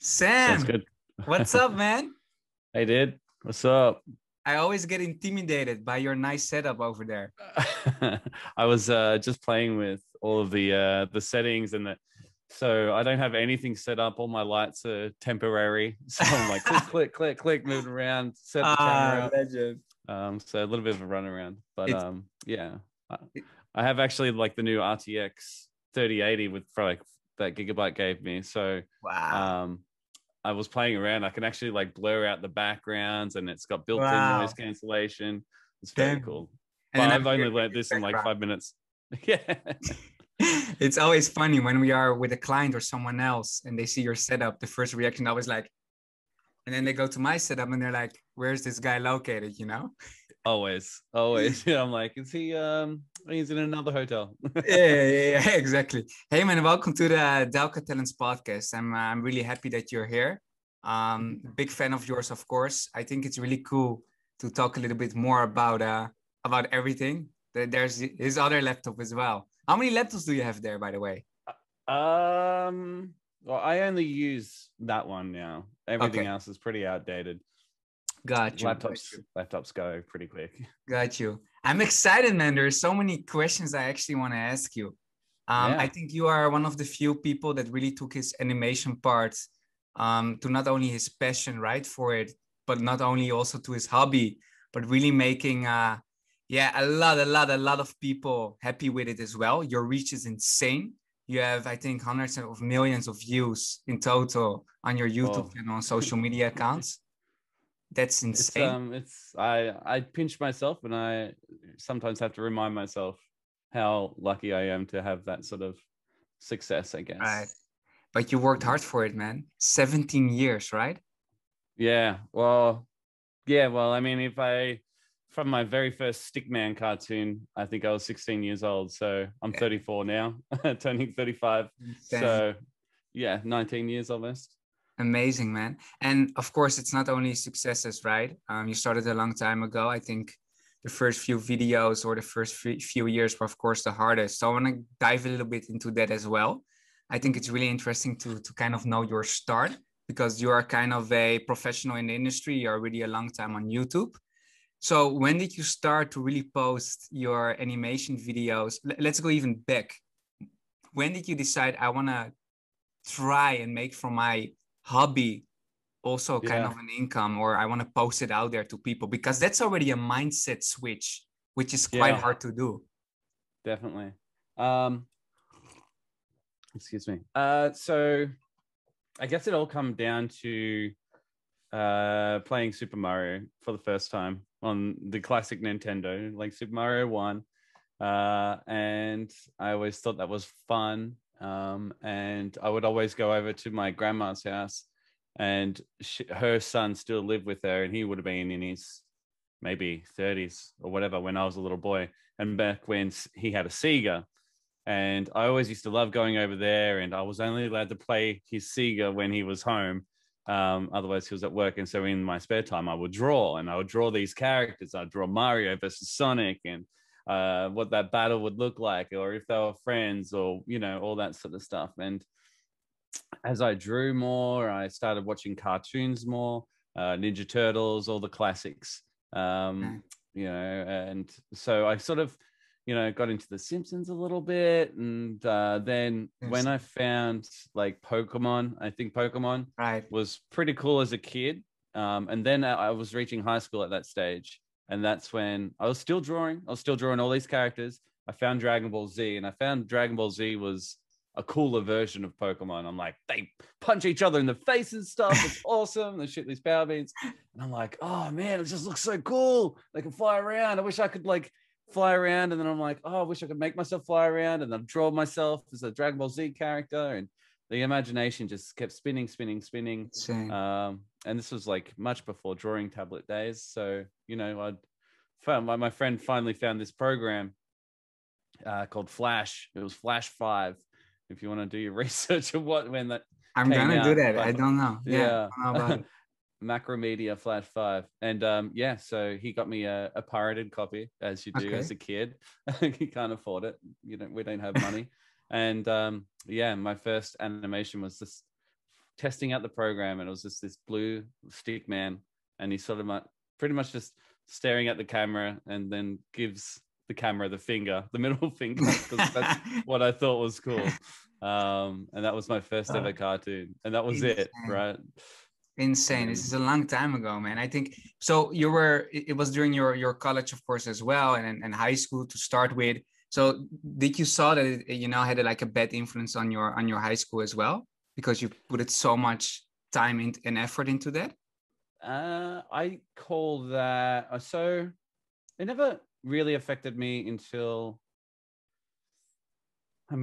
Sounds Sam, good. what's up, man? Hey, dude. What's up? I always get intimidated by your nice setup over there. I was just playing with all of the settings so I don't have anything set up. All my lights are temporary. So I'm like click, click, click, click, moving around, set the camera up. Legend. So a little bit of a run around. But It's yeah. I, it, I have actually like the new RTX 3080 with for like that Gigabyte gave me. So wow. um I was playing around. I can actually like blur out the backgrounds and it's got built-in noise Wow. cancellation. It's very Damn. cool. And But then I'm I've only hearing learned in the this in like background. 5 minutes. Yeah. It's always funny when we are with a client or someone else and they see your setup. The first reaction always like, and then they go to my setup and they're like, "Where's this guy located?" You know? Always. Always. Yeah. I'm like, is he he's in another hotel. Yeah, exactly. Hey man, welcome to the Delca Talents podcast. I'm really happy that you're here. Big fan of yours, of course. I think it's really cool to talk a little bit more about everything. There's his other laptop as well. How many laptops do you have there, by the way? Well, I only use that one now. Everything Okay, else is pretty outdated. got you, got Laptops you, laptops go pretty quick. got you. I'm excited, man. There's so many questions I actually want to ask you. I Yeah. think you are one of the few people that really took his animation part to not only his passion, right, for it, but not only also to his hobby, but really making, yeah, a lot of people happy with it as well. Your reach is insane. You have, I think, hundreds of millions of views in total on your YouTube Well, channel and social media accounts. That's insane. it's I pinch myself and I sometimes have to remind myself how lucky I am to have that sort of success, I Right. guess. But you worked hard for it, man. 17 years, right? Yeah, well, I mean, if I from my very first Stickman cartoon, I think I was 16 years old, so I'm Yeah. 34 now, turning 35. Insane. So, yeah, 19 years almost. Amazing, man. And of course, it's not only successes, right? You started a long time ago. I think the first few videos or the first few years were, of course, the hardest. So I want to dive a little bit into that as well. I think it's really interesting to kind of know your start because you are kind of a professional in the industry. You're already a long time on YouTube. So when did you start to really post your animation videos? Let's go even back. When did you decide I want to try and make from my hobby also kind Yeah, of an income, or I want to post it out there to people, because that's already a mindset switch, which is quite yeah, hard to do. definitely. Um, excuse me. So I guess it all come down to playing Super Mario for the first time on the classic Nintendo, like Super Mario 1. And I always thought that was fun. And I would always go over to my grandma's house, and her son still lived with her, and he would have been in his maybe 30s or whatever when I was a little boy. And back when he had a Sega, and I always used to love going over there, and I was only allowed to play his Sega when he was home. Otherwise, he was at work. And so in my spare time, I would draw, and I would draw these characters. I'd draw Mario versus Sonic, and what that battle would look like, or if they were friends, or, all that sort of stuff. And as I drew more, I started watching cartoons more, Ninja Turtles, all the classics. Um, Okay. and so I sort of, got into The Simpsons a little bit. And then when Yes. I found like Pokemon, I think Pokemon Right. was pretty cool as a kid. And then I was reaching high school at that stage. And that's when I was still drawing. I was still drawing all these characters. I found Dragon Ball Z, and I found Dragon Ball Z was a cooler version of Pokemon. I'm like, they punch each other in the face and stuff. It's awesome. They shoot these power beams. And I'm like, oh man, it just looks so cool. They can fly around. I wish I could like fly around. And then I'm like, oh, I wish I could make myself fly around. And then draw myself as a Dragon Ball Z character. And the imagination just kept spinning, spinning, spinning. Insane. And this was like much before drawing tablet days. So, I'd found my friend finally found this program called Flash. It was Flash 5. If you want to do your research of when that I'm came gonna do out. that. I But don't know. Yeah, yeah, I don't know about it. Macromedia Flash 5. And yeah, so he got me a pirated copy, as you do Okay. as a kid. You can't afford it. We don't have money. And yeah, my first animation was this testing out the program, and it was just this blue stick man, and he sort of pretty much just staring at the camera, and then gives the camera the middle finger, because that's what I thought was cool. And that was my first ever cartoon, and that was it, right? Insane. This is a long time ago, man. I think so. It was during your college, of course, as well, and high school to start with. So did you saw that it, had like a bad influence on your high school as well, because you put it so much time and effort into that? I call that so. It never really affected me until, I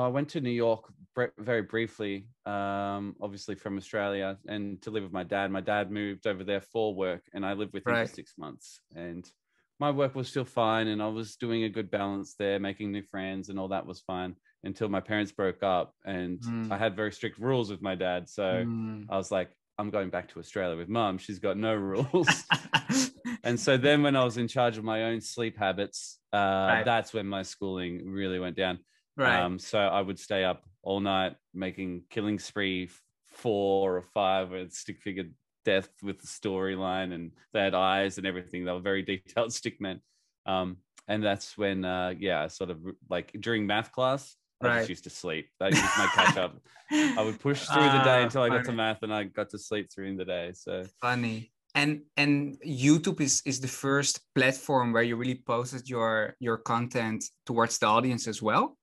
went to New York very briefly, obviously from Australia, and to live with my dad. My dad moved over there for work, and I lived with him for 6 months. And my work was still fine, and I was doing a good balance there, making new friends, and all that was fine until my parents broke up. And I had very strict rules with my dad. So I was like, I'm going back to Australia with mum. She's got no rules. And so then when I was in charge of my own sleep habits, that's when my schooling really went down. So I would stay up all night making Killing Spree 4 or 5 with stick figure death with the storyline, and they had eyes and everything. They were very detailed stick men. And that's when, sort of like during math class, I just used to sleep. That was my catch up. I would push through the day until I got to math, and I got to sleep through the day. So funny. And YouTube is the first platform where you really posted your content towards the audience as well?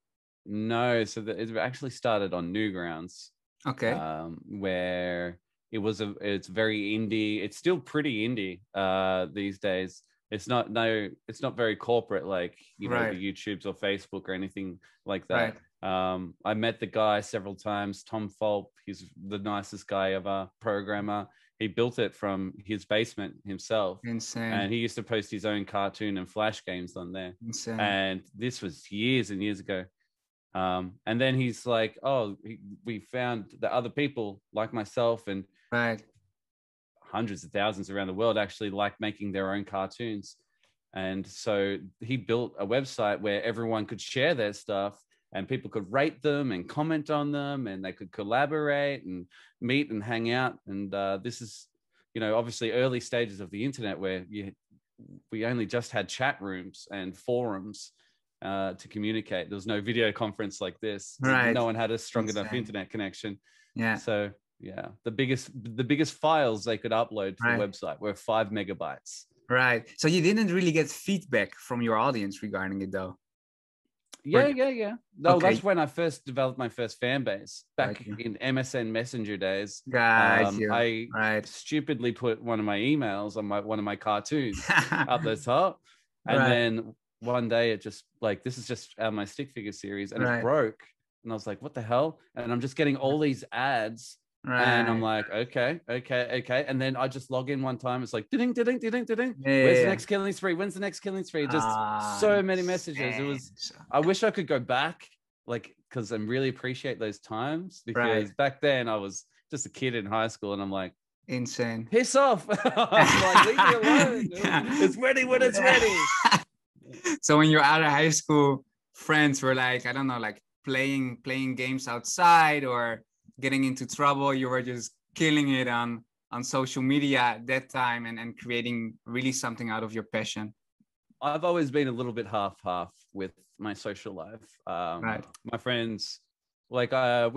No, so it actually started on Newgrounds. Okay. Where it's very indie. It's still pretty indie these days. It's not very corporate like the YouTubes or Facebook or anything like that. I met the guy several times, Tom Fulp. He's the nicest guy ever, programmer. He built it from his basement himself. Insane. And he used to post his own cartoon and flash games on there. Insane. And this was years and years ago. And then he's like, we found that other people like myself and hundreds of thousands around the world actually like making their own cartoons. And so he built a website where everyone could share their stuff, and people could rate them and comment on them, and they could collaborate and meet and hang out. And this is, obviously early stages of the internet, where we only just had chat rooms and forums to communicate. There was no video conference like this. No one had a strong enough internet connection. So the biggest files they could upload to the website were 5 megabytes. So you didn't really get feedback from your audience regarding it, though? Yeah. No, that's when I first developed my first fan base back in MSN Messenger days. I stupidly put one of my emails on one of my cartoons up the top, and then one day it just this is just my stick figure series, and it broke, and I was like, what the hell? And I'm just getting all these ads. And I'm like, okay. And then I just log in one time. It's like, ding. When's the next Killing Spree? When's the next Killing Spree? Just so many messages. It was, I wish I could go back, because I really appreciate those times, because back then I was just a kid in high school, and I'm like, insane. Piss off. I'm like, leave me alone. It's ready when it's ready. So when you're out of high school, friends were like, I don't know, like playing games outside or getting into trouble, you were just killing it on social media at that time, and creating really something out of your passion. I've always been a little bit half with my social life. My friends, we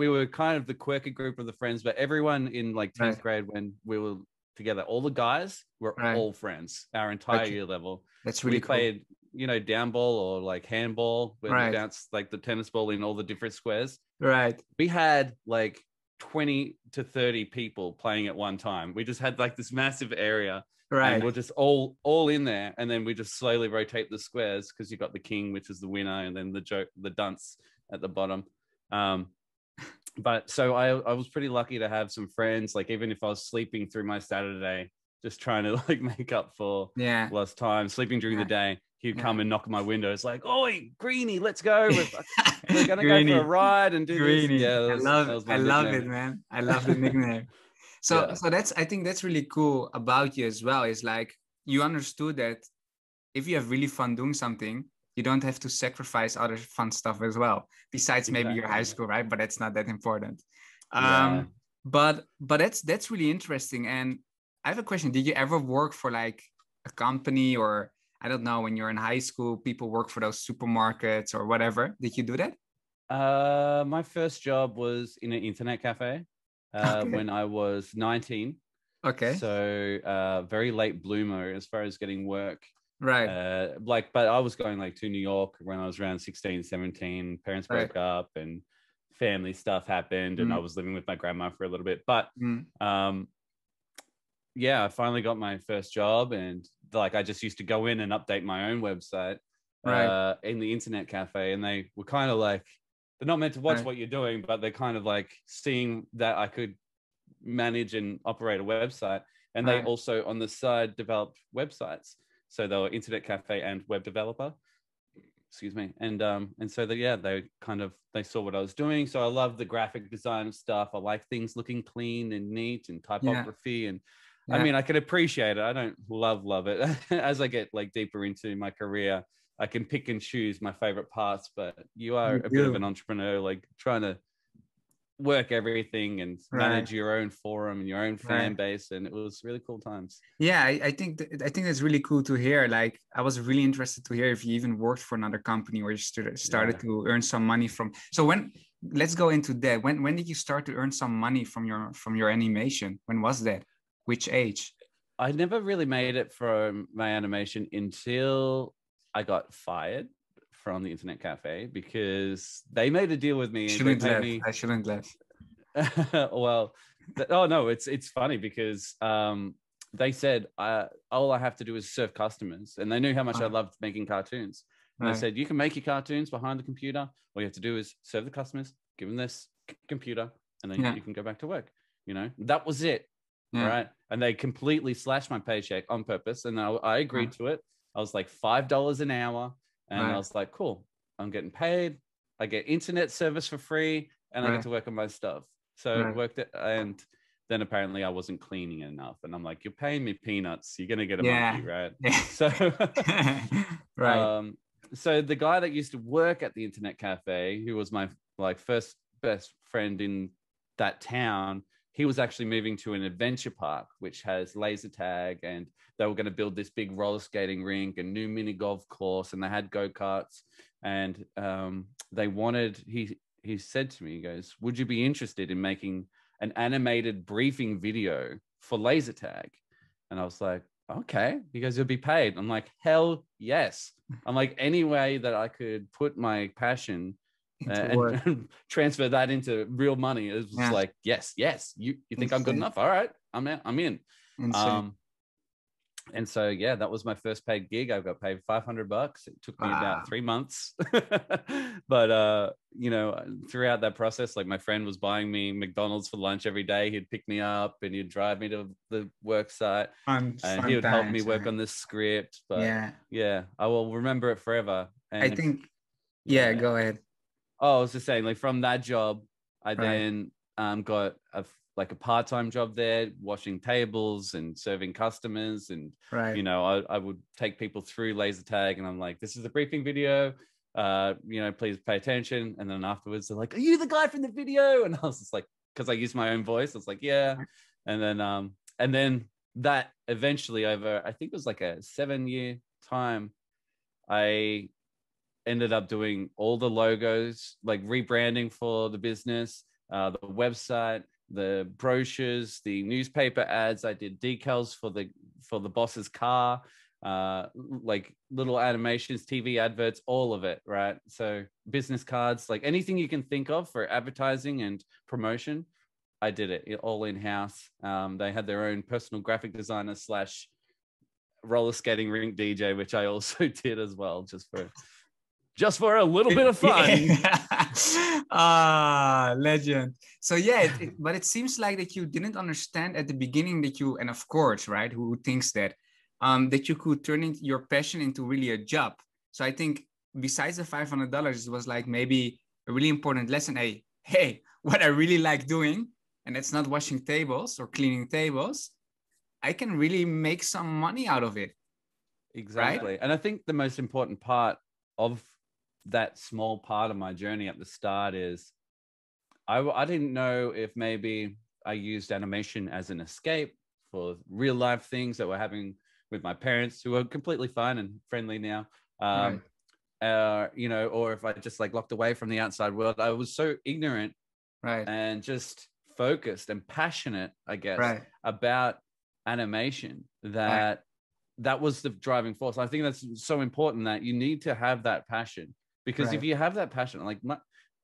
were kind of the quirky group of the friends, but everyone in 10th grade, when we were together, all the guys were all friends our entire year level. That's really cool. Played, down ball or handball, where we bounced the tennis ball in all the different squares. We had 20 to 30 people playing at one time. We just had this massive area, and we're just all in there, and then we just slowly rotate the squares, because you got the king, which is the winner, and then the dunce at the bottom. But so I was pretty lucky to have some friends, even if I was sleeping through my Saturday, just trying to make up for lost time, sleeping during the day, he'd come and knock on my window. It's like, oi, Greenie, let's go. We're going to go for a ride and do Greenie. this. Yeah, I love it, man. I love the nickname. So I think that's really cool about you as well. Is you understood that if you have really fun doing something, you don't have to sacrifice other fun stuff as well. Besides maybe your high school, right? But that's not that important. but that's really interesting. And I have a question. Did you ever work for like a company, or I don't know, when you're in high school, people work for those supermarkets or whatever? Did you do that? My first job was in an internet cafe Okay. when I was 19. Okay. So very late bloomer as far as getting work. Right. But I was going like to New York when I was around 16, 17. Parents Right. broke up and family stuff happened, and I Mm, was living with my grandma for a little bit. But mm, um, yeah, I finally got my first job, and like I just used to go in and update my own website right. in the internet cafe, and they were kind of like, they're not meant to watch Right. what you're doing, but they're kind of like seeing that I could manage and operate a website. And they Right. also on the side developed websites. So they were internet cafe and web developer. Excuse me. And so they kind of they saw what I was doing. So I love the graphic design stuff. I like things looking clean and neat and Yeah. typography. And I Yeah. mean, I can appreciate it. I don't love it. As I get like deeper into my career, I can pick and choose my favorite parts, but you are You a bit of an do. entrepreneur, like trying to work everything and Right. manage your own forum and your own fan Right. base, and it was really cool times. Yeah, I think that's really cool to hear. Like, I was really interested to hear if you even worked for another company or you started Yeah, to earn some money from. So when let's go into that. When did you start to earn some money from your animation? When was that? Which age? I never really made it from my animation until I got fired from the internet cafe because they made a deal with I me. They shouldn't paid laugh. me I shouldn't laugh. well, oh no, it's funny because they said all I have to do is serve customers, and they knew how much I Right. loved making cartoons. And they Right. said, you can make your cartoons behind the computer. All you have to do is serve the customers, give them this computer, and then Yeah. you can go back to work. You know, that was it, Yeah. right? And they completely slashed my paycheck on purpose, and I agreed Right. to it. I was like $5 an hour, and I Right. was like, cool, I'm getting paid. I get internet service for free, and I get Right. to work on my stuff. So it Right. worked, and then apparently I wasn't cleaning enough, and I'm like, "You're paying me peanuts. You're gonna get a monkey, Yeah. right?" Yeah. So, Right. um, so the guy that used to work at the internet cafe, who was my like first best friend in that town, he was actually moving to an adventure park which has laser tag, and they were going to build this big roller skating rink and new mini golf course, and they had go karts, and they wanted he said to me, he goes, would you be interested in making an animated briefing video for laser tag? And I was like, okay. He goes, you'll be paid. I'm like, hell yes. I'm like, any way that I could put my passion Into work. and transfer that into real money, it was Yeah. like, yes, you think I'm good Insane. enough? All right, I'm out, I'm in. Insane. um and so yeah, that was my first paid gig. I got paid $500. It took me about Wow. 3 months. But throughout that process, like my friend was buying me McDonald's for lunch every day. He'd pick me up and he'd drive me to the work site, and he Fun would help me times, work right? on this script. But Yeah. yeah, I will remember it forever. I And think, yeah, yeah, go ahead. oh, I was just saying, like from that job, I Right. then got like a part-time job there, washing tables and serving customers. And Right. I would take people through laser tag, and I'm like, this is a briefing video. Please pay attention. And then afterwards, they're like, are you the guy from the video? And I was just like, because I used my own voice, I was like, yeah. And then that eventually, over I think it was like a 7-year time, I ended up doing all the logos, like rebranding for the business, the website, the brochures, the newspaper ads. I did decals for the boss's car, like little animations, TV adverts, all of it, right? So business cards, like anything you can think of for advertising and promotion, I did it all in house. They had their own personal graphic designer slash roller skating rink DJ, which I also did as well, just for a little bit of fun. Yeah. Ah, legend. So yeah, but it seems like that you didn't understand at the beginning that you, and of course, right, who thinks that you could turn your passion into really a job. So I think besides the $500, it was like maybe a really important lesson. Hey, what I really like doing, and it's not washing tables or cleaning tables, I can really make some money out of it, right? Exactly. And I think the most important part of that small part of my journey at the start is I didn't know if maybe I used animation as an escape for real life things that were happening with my parents, who are completely fine and friendly now. You know, or if I just like locked away from the outside world, I was so ignorant and just focused and passionate, I guess, about animation that that was the driving force. I think that's so important, that you need to have that passion, because if you have that passion, like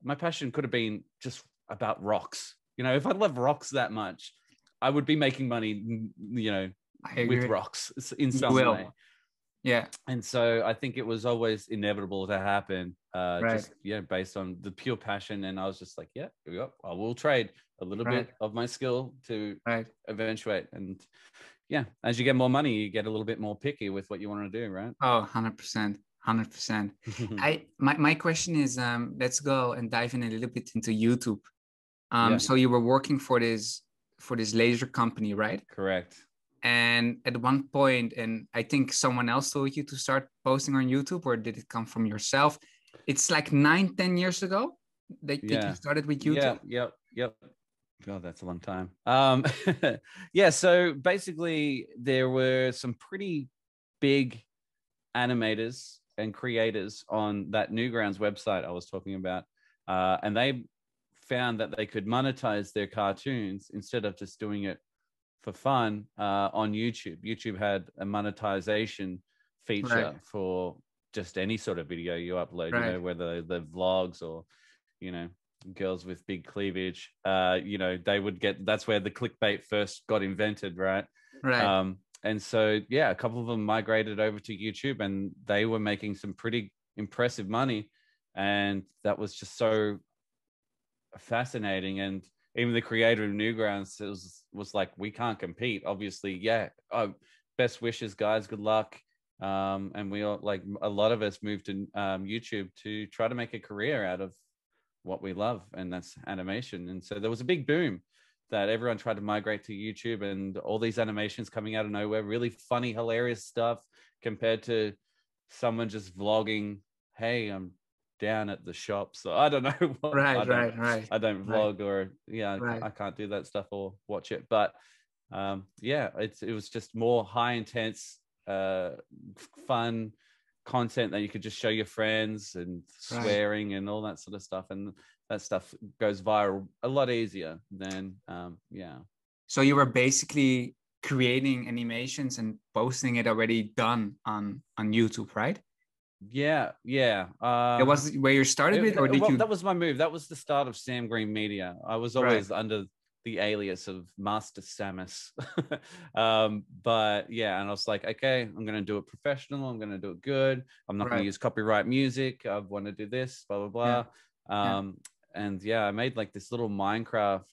my passion could have been just about rocks. You know, if I love rocks that much, I would be making money, you know, with rocks in some way. Yeah. And so I think it was always inevitable to happen, just, based on the pure passion. And I was just like, yeah, here we go. I will trade a little bit of my skill to eventuate. And yeah, as you get more money, you get a little bit more picky with what you want to do, right? Oh, 100%. 100%. My question is, let's go and dive in a little bit into YouTube. So you were working for this laser company, right? Correct. And at one point, and I think someone else told you to start posting on YouTube, or did it come from yourself? It's like 9-10 years ago that you started with YouTube. Yep. God, that's a long time. So basically there were some pretty big animators and creators on that Newgrounds website I was talking about. And they found that they could monetize their cartoons instead of just doing it for fun on YouTube. YouTube had a monetization feature for just any sort of video you upload, you know, whether the vlogs or, you know, girls with big cleavage, you know, they would get, that's where the clickbait first got invented, right? And so, yeah, a couple of them migrated over to YouTube, and they were making some pretty impressive money. And that was just so fascinating. And even the creator of Newgrounds was like, we can't compete, obviously. Best wishes, guys, good luck. And we all, like, a lot of us moved to YouTube to try to make a career out of what we love, and that's animation. And so there was a big boom that everyone tried to migrate to YouTube, and all these animations coming out of nowhere, really funny, hilarious stuff, compared to someone just vlogging, hey, I'm down at the shop. So I don't know what, I don't vlog, or I can't do that stuff or watch it. But it was just more high intense, fun content that you could just show your friends, and swearing and all that sort of stuff. And that stuff goes viral a lot easier than So you were basically creating animations and posting it already done on YouTube, right? It was where you started with, or did you? That was my move. That was the start of Sam Green Media. I was always under the alias of Master Samus. But yeah, and I was like, okay, I'm going to do it professional. I'm going to do it good. I'm not going to use copyright music. I want to do this, blah, blah, blah. And yeah, I made like this little Minecraft,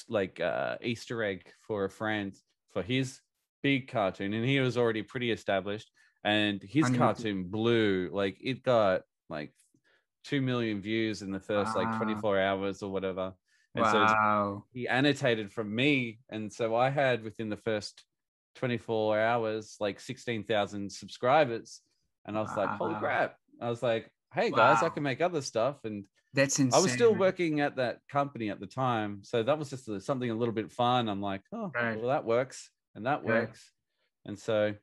like Easter egg for a friend for his big cartoon. And he was already pretty established, and his cartoon blew, like it got like 2 million views in the first like 24 hours or whatever. And so he annotated from me. And so I had, within the first 24 hours, like 16,000 subscribers. And I was like, holy crap. I was like, hey guys, I can make other stuff. And that's insane. I was still working at that company at the time. So that was just something a little bit fun. I'm like, well, that works. And that works. And so,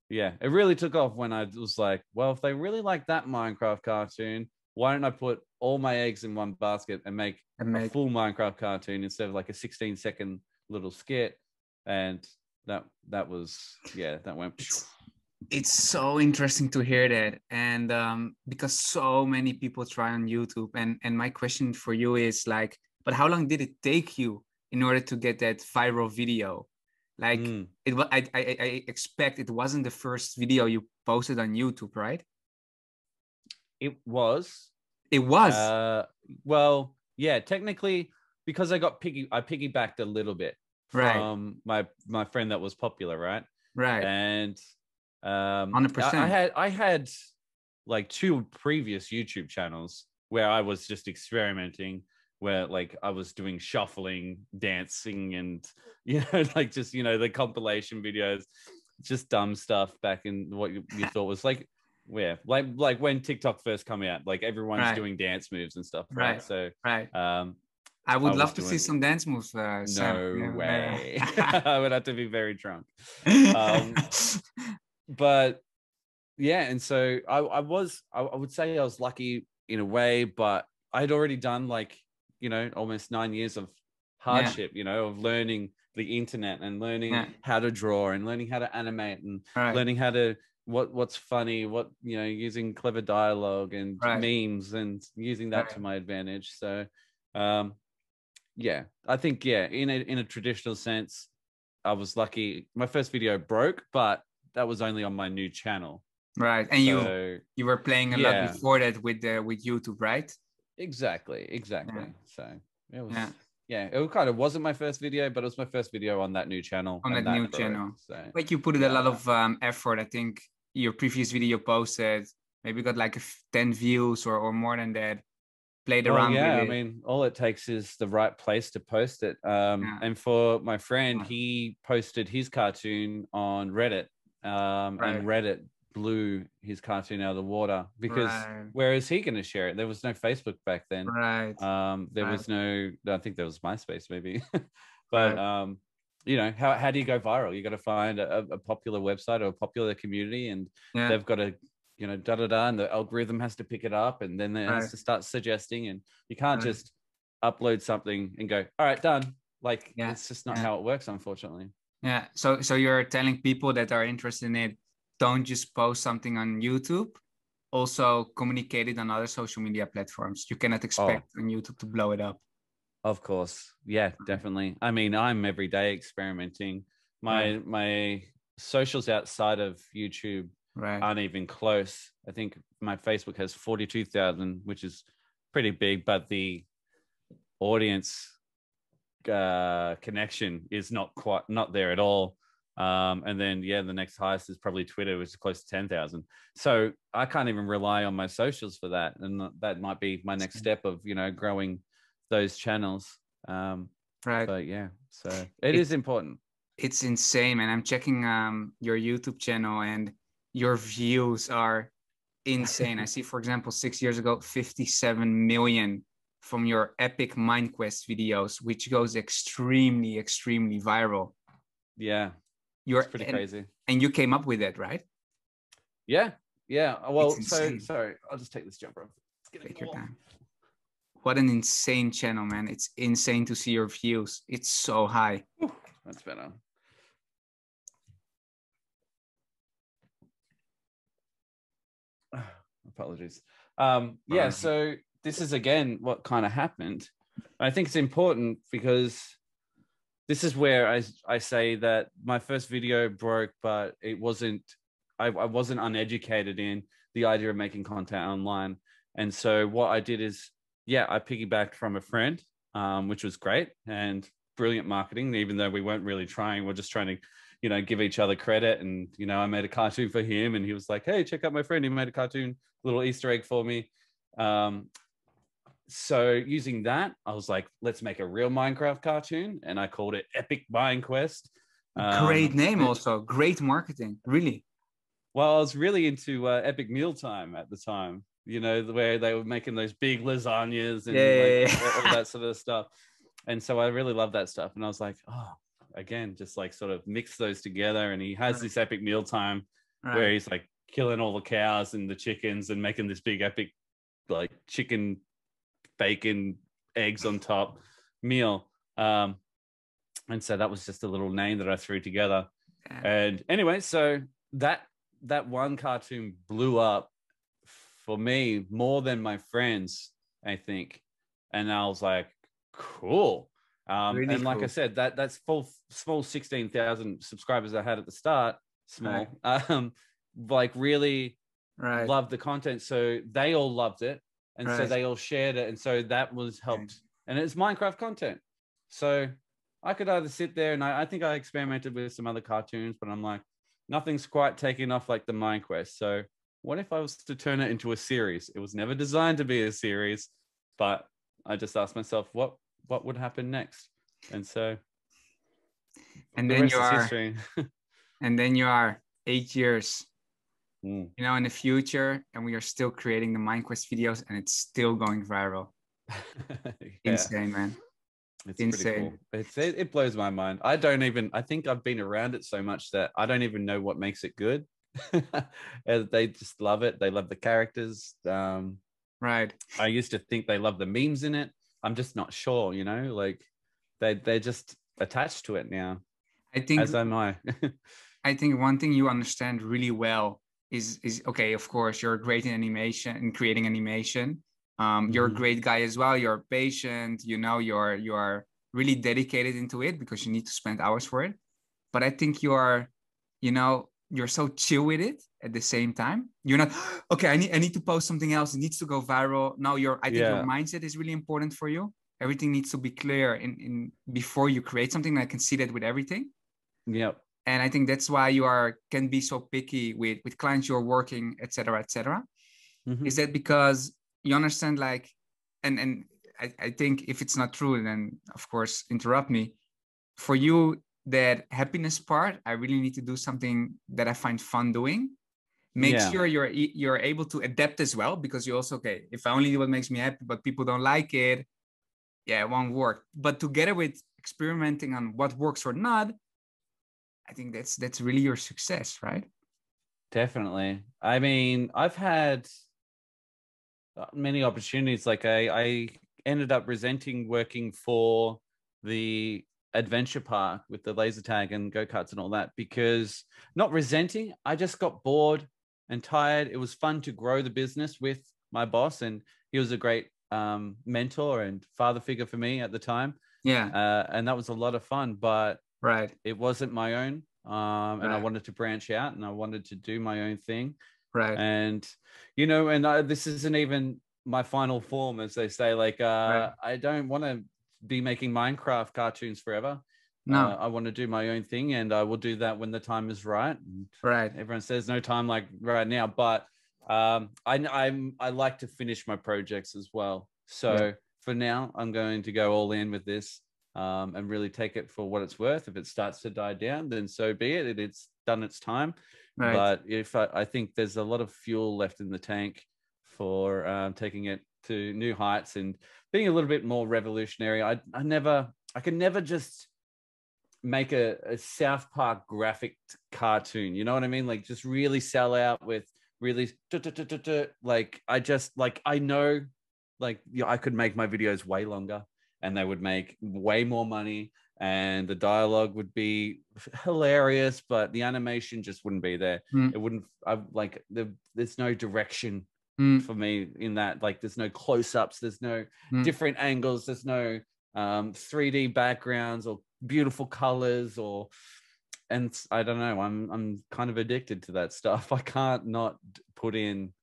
yeah, it really took off when I was like, well, if they really like that Minecraft cartoon, why don't I put all my eggs in one basket and make a full Minecraft cartoon instead of like a 16-second little skit? And that went. It's so interesting to hear that. And because so many people try on YouTube. And my question for you is like, but how long did it take you in order to get that viral video? Like I expect it wasn't the first video you posted on YouTube, right? It was. Well, yeah, technically, because I piggybacked a little bit from my friend that was popular, right? And 100%. I had like 2 previous YouTube channels where I was just experimenting, where like I was doing shuffling, dancing, and like just the compilation videos, just dumb stuff back in what you thought was like. Yeah, like when TikTok first came out, like everyone's doing dance moves and stuff, right? So, I would I was love to see doing. some dance moves, Sam. No Yeah. way. I would have to be very drunk. But yeah, and so I would say I was lucky in a way, but I'd already done like, almost 9 years of Yeah. hardship, of learning the internet and learning Yeah. how to draw and learning how to animate and Right. learning how to what's funny, using clever dialogue and Right. memes and using that Right. to my advantage. So yeah, I think, yeah, in a traditional sense, I was lucky. My first video broke, but that was only on my new channel. Right. And So you were playing a lot yeah, before that with YouTube, right? exactly. Yeah. So it was, Yeah. yeah, it kind of wasn't my first video, but it was my first video on that new channel, On and that new that broke. channel. So Like you put in a lot yeah. of effort. I think your previous video posted maybe got like 10 views or more than that. Played Well, around with yeah, I it. mean, all it takes is the right place to post it. Yeah. And for my friend, Yeah. he posted his cartoon on Reddit, Right. and Reddit blew his cartoon out of the water because Right. where is he going to share it? There was no Facebook back then. Right. There Right. was no, I think there was MySpace maybe, but Right. how do you go viral? You got to find a popular website or a popular community, and Yeah. they've got to, and the algorithm has to pick it up, and then it has Right. to start suggesting, and you can't Right. just upload something and go, all right, done. Like, Yeah. it's just not Yeah. how it works, unfortunately. Yeah. So you're telling people that are interested in it, don't just post something on YouTube. Also communicate it on other social media platforms. You cannot Oh, expect on YouTube to blow it up. of course. Yeah, Right. definitely. I mean, I'm every day experimenting. Right. My socials outside of YouTube Right. aren't even close. I think my Facebook has 42,000, which is pretty big, but the audience connection is not there at all. And then the next highest is probably Twitter, which is close to 10,000. So I can't even rely on my socials for that, and that might be my next step of growing those channels. Right. But yeah, so it is It's important. it's insane, man. I'm checking your YouTube channel and your views are insane. I see, for example, 6 years ago, 57 million from your epic MindQuest videos, which goes extremely, extremely viral. Yeah, it's You're pretty crazy. and you came up with it, right? Yeah, yeah. It's Well, so insane. sorry, I'll just take this jumper off. It's getting Take your warm. time. What an insane channel, man. It's insane to see your views. It's so high. Whew, that's better. Apologies. Yeah, so this is again what kind of happened. I think it's important because this is where I say that my first video broke, but it wasn't, I wasn't uneducated in the idea of making content online. And so what I did is, I piggybacked from a friend, which was great and brilliant marketing, even though we weren't really trying. We're just trying to, give each other credit. And, I made a cartoon for him and he was like, hey, check out my friend. He made a cartoon, little Easter egg for me. So using that, I was like, let's make a real Minecraft cartoon. And I called it Epic MineQuest. Great name also. Great marketing. Really. Well, I was really into Epic Mealtime at the time, where they were making those big lasagnas and Yeah. all that sort of stuff. And so I really love that stuff. And I was like, oh, again, just like sort of mix those together. And he has this Epic Mealtime where he's like killing all the cows and the chickens and making this big epic like chicken, bacon, eggs on top meal. And so that was just a little name that I threw together. Yeah. And anyway, so that one cartoon blew up for me more than my friends, I think. And I was like, cool. Really and like cool. I said, that's small 16,000 subscribers I had at the start, small. Right. Like really Right. loved the content. So they all loved it. And so Right. they all shared it. And so that was helped. And it's Minecraft content. So I could either sit there and I think I experimented with some other cartoons, but I'm like, nothing's quite taking off like the MineQuest. So what if I was to turn it into a series? It was never designed to be a series, but I just asked myself, what would happen next? And so and the then rest you is are history. and then you are 8 years Mm. in the future, and we are still creating the MindQuest videos and it's still going viral. Yeah. Insane, man. It's pretty cool. Insane. It blows my mind. I think I've been around it so much that I don't even know what makes it good. They just love it. They love the characters. Right. I used to think they love the memes in it. I'm just not sure, like they're just attached to it now, I think as am I. I think one thing you understand really well is okay, of course, you're great in animation and creating animation. You're a great guy as well. You're patient, you're really dedicated into it because you need to spend hours for it. But I think you're so chill with it at the same time. You're not okay, I need to post something else. It needs to go viral. No, I think your Yeah. mindset is really important for you. Everything needs to be clear in before you create something. I can see that with everything. Yep. And I think that's why can be so picky with clients you're working, et cetera, et cetera. Is that because you understand, like, and I think if it's not true, then of course interrupt me. For you, that happiness part, I really need to do something that I find fun doing. Make Yeah. sure you're able to adapt as well, because you also, okay, if I only do what makes me happy but people don't like it, yeah, it won't work. But together with experimenting on what works or not, I think that's really your success, right? Definitely. I mean, I've had many opportunities. Like I ended up resenting working for the adventure park with the laser tag and go-karts and all that, because not resenting, I just got bored and tired. It was fun to grow the business with my boss, and he was a great mentor and father figure for me at the time. Yeah. And that was a lot of fun, but Right. it wasn't my own. And I Right. wanted to branch out and I wanted to do my own thing. Right. And, this isn't even my final form, as they say. Like, Right. I don't want to be making Minecraft cartoons forever. No. I want to do my own thing, and I will do that when the time is right. And Right. everyone says no time like right now, but I like to finish my projects as well. Yeah. So for now, I'm going to go all in with this, and really take it for what it's worth. If it starts to die down, then so be it. It's done its time. Right. But if I think there's a lot of fuel left in the tank for taking it to new heights and being a little bit more revolutionary. I can never just make a South Park graphic cartoon. You know what I mean? Like, just really sell out with really like, I know, like, I could make my videos way longer and they would make way more money and the dialogue would be hilarious, but the animation just wouldn't be there. Mm. It wouldn't. There's no direction Mm. for me in that. Like, there's no close-ups, there's no different angles, there's no 3D backgrounds or beautiful colors, and I don't know, I'm kind of addicted to that stuff. I can't not put in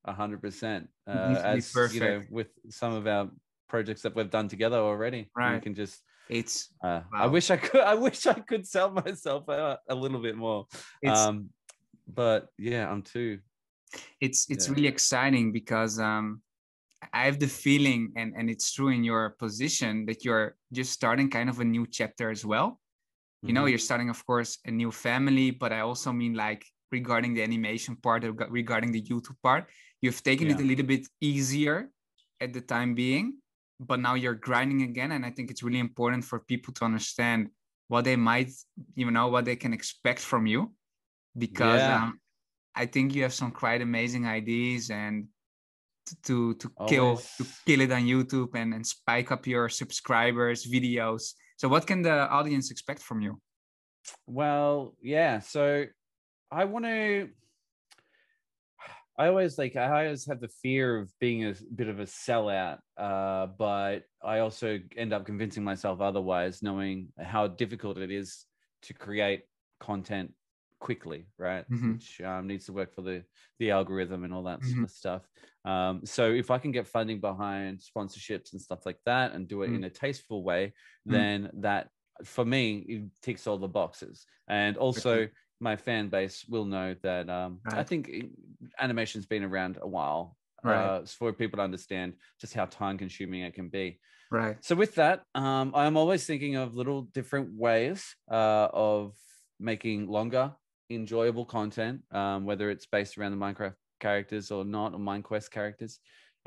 100%, It needs to be as perfect. with some of our projects that we've done together already. We Right. can just It's I wow. wish I could sell myself out a little bit more. It's But yeah, I'm too. it's Yeah. really exciting because I have the feeling, and it's true in your position, that you're just starting kind of a new chapter as well. You're starting, of course, a new family, but I also mean, like, regarding the animation part, regarding the YouTube part, you've taken it Yeah. a little bit easier at the time being, but now you're grinding again. And I think it's really important for people to understand what they might, what they can expect from you, because Yeah. I think you have some quite amazing ideas, and to kill Always. it on YouTube and spike up your subscribers, videos. So what can the audience expect from you? Well, yeah. So I want to. I always have the fear of being a bit of a sellout, but I also end up convincing myself otherwise, knowing how difficult it is to create content quickly, right? Which needs to work for the algorithm and all that sort of stuff. So if I can get funding behind sponsorships and stuff like that and do it in a tasteful way, then that, for me, it ticks all the boxes. And also, my fan base will know that I think animation's been around a while, for people to understand just how time consuming it can be. Right. So with that, I'm always thinking of little different ways of making longer, enjoyable content, whether it's based around the Minecraft characters or not, or MineQuest characters.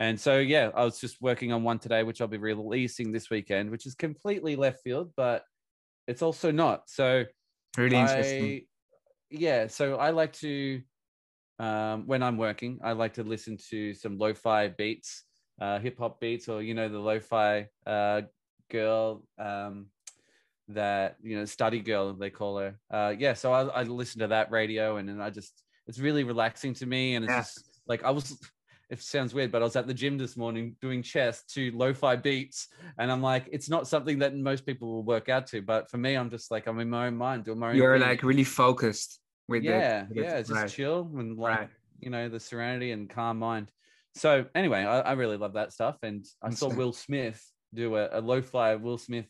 And so, yeah, I was just working on one today, which I'll be releasing this weekend, which is completely left field, but it's also not. So Really interesting. So I like to, when I'm working, I like to listen to some lo-fi beats, hip hop beats, or, the lo-fi girl, that, study girl, they call her. So I listen to that radio, and then it's really relaxing to me. And it's just like, it sounds weird, but I was at the gym this morning doing chest to lo-fi beats, and I'm like, it's not something that most people will work out to, but for me, I'm just like, I'm in my own mind doing my own You're thing. like really focused with it. It's just chill and right. the serenity and calm mind. So anyway, I really love that stuff. And I saw Will Smith do a lo-fi Will Smith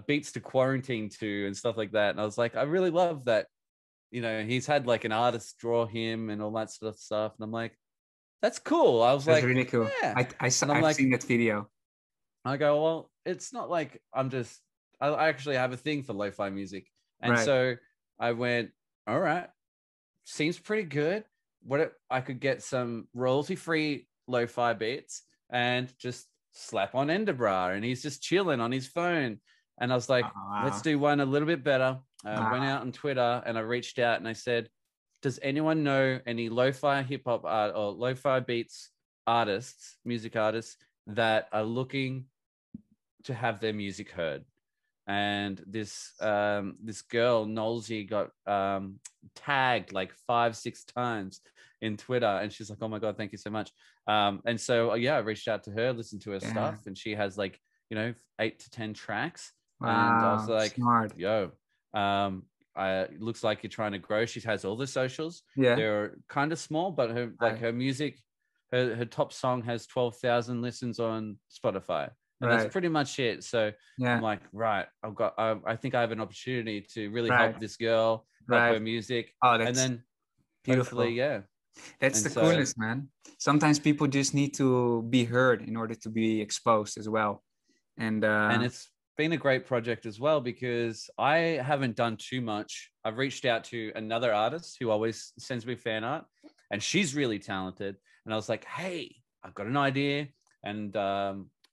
beats to quarantine to and stuff like that. And I was like, I really love that. He's had like an artist draw him and all that sort of stuff. And I'm like, that's cool. I was That's like, really cool. Yeah. I've seen that video. I go, well, it's not like I actually have a thing for lo-fi music. And so I went, all right, seems pretty good. What if I could get some royalty-free lo-fi beats and just slap on Enderbra, and he's just chilling on his phone. And I was like, let's do one a little bit better. I went out on Twitter and I reached out and I said, does anyone know any lo-fi hip-hop art or lo-fi beats artists, music artists that are looking to have their music heard? And this girl Nolsey got tagged like 5-6 times in Twitter, and she's like, oh my god, thank you so much. And so I reached out to her, listened to her stuff, and she has like 8 to 10 tracks. And I was like, smart. It looks like you're trying to grow. She has all the socials. Yeah, they're kind of small, but her music, her top song has 12,000 listens on Spotify. And that's pretty much it. So I'm like, I think I have an opportunity to really help this girl, help her music. And then beautiful. That's the coolest, man. Sometimes people just need to be heard in order to be exposed as well. And it's been a great project as well, because I haven't done too much. I've reached out to another artist who always sends me fan art, and she's really talented. And I was like, hey, I've got an idea. And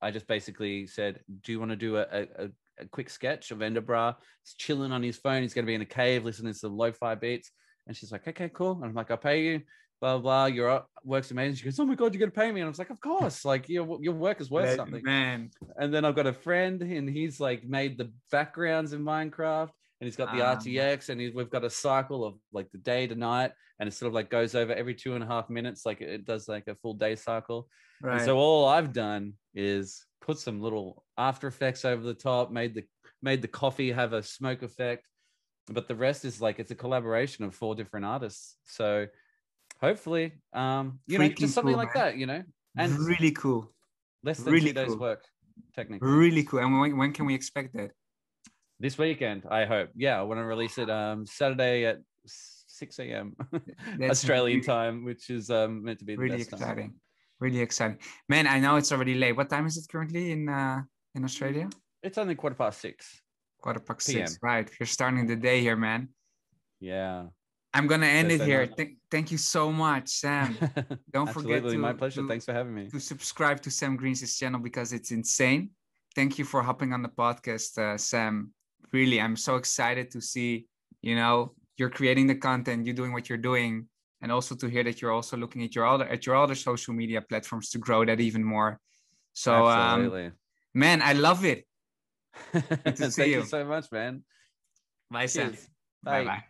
I just basically said, do you want to do a quick sketch of Enderbra? He's chilling on his phone. He's going to be in a cave listening to some lo-fi beats. And she's like, okay, cool. And I'm like, I'll pay you. Blah, blah, your work's amazing. She goes, oh my God, you're going to pay me. And I was like, of course. Like, your work is worth something. Man. And then I've got a friend, and he's like made the backgrounds in Minecraft. And he's got the RTX, and we've got a cycle of like the day to night. And it sort of like goes over every 2.5 minutes. Like it does like a full day cycle. And so all I've done is put some little After Effects over the top, made the coffee have a smoke effect, but the rest is like, it's a collaboration of 4 different artists. So hopefully, just something like that, and really cool. Less than 2 days work, technically. Really cool. And when can we expect that? This weekend, I hope. I want to release it Saturday at 6 a.m. Australian time, which is meant to be the really best exciting. time. Really exciting, man. I know it's already late. What time is it currently in Australia? It's only 6:15. 6:15. Right, you're starting the day here, man. Yeah. I'm gonna end it here. Thank you so much, Sam. Don't forget to, my pleasure. Thanks for having me. To subscribe to Sam Green's channel, because it's insane. Thank you for hopping on the podcast, Sam. Really, I'm so excited to see, you're creating the content, you're doing what you're doing, and also to hear that you're also looking at your other social media platforms to grow that even more. So, absolutely, man, I love it. Good to see Thank you so much, man. Bye, Sam. Bye. Bye.